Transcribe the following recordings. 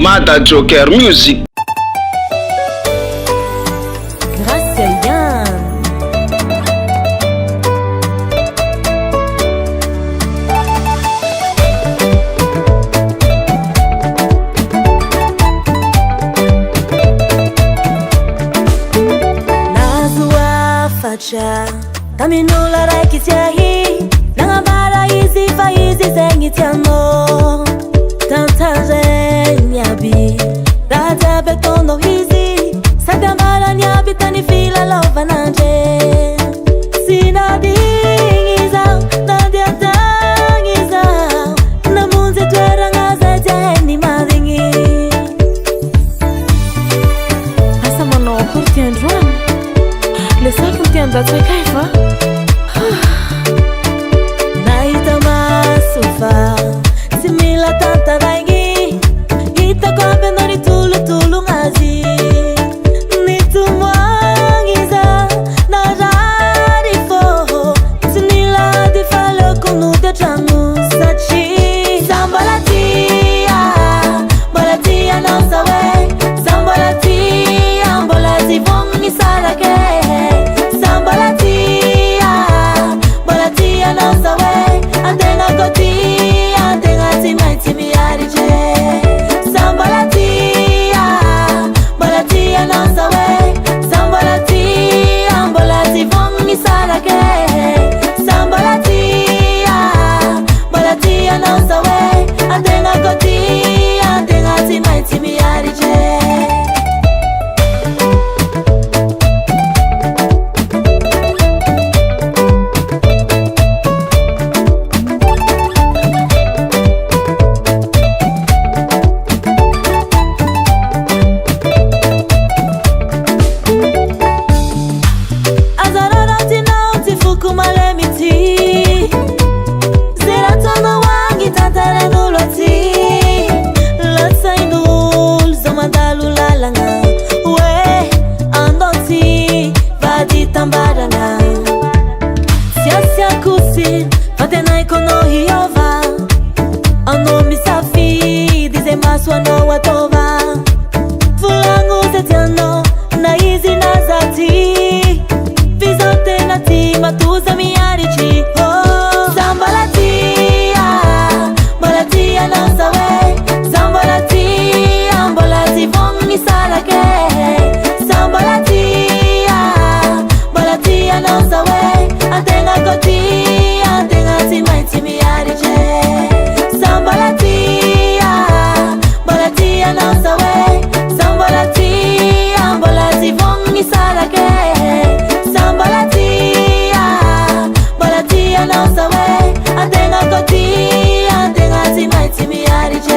Mada Joker Music. Taminula raikitiahi Nangabara hizi faizi zengitiano Tantaje nyabi Rata betono hizi Sagambara nyabi tanifila lova nanje Sina dingiza Nadia tangiza Namunzi tuera ngaza jaheni madingi Hasa mano kurti andruan Lesa kurti andatsa kaifa Naita masufa Simila tanta daigi Ita kwa benari tulu tulu ngazi Nitu mwangiza Najari foho Sinila di falo kunu de changu Sachi Zambalatia Balatia no sawe Zambalatia Mbolati vongi sarake Maswano watova Fulangu zetiano Na izi na zati Vizote na ti Matuza miarichi Zambalatia Balatia na sawe Zambalatia Mbolati vongi sarake Zambalatia Balatia na sawe Atenga koti Atenga timaiti miarichi Zambalatia no sawe Zambalatia Mbolati vongi sarake Zambalatia Balatia no sawe Atenga koti Atenga timaiti miariche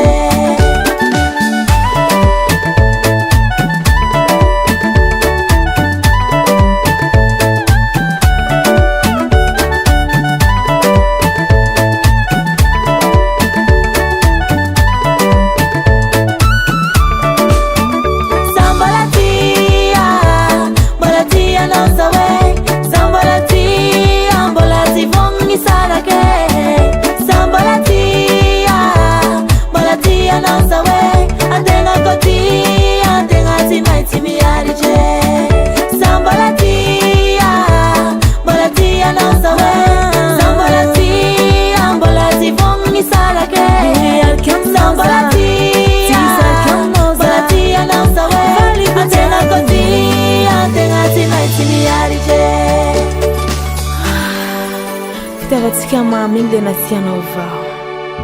Tavatsikia maming de nasia na uvao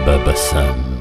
Baba Sam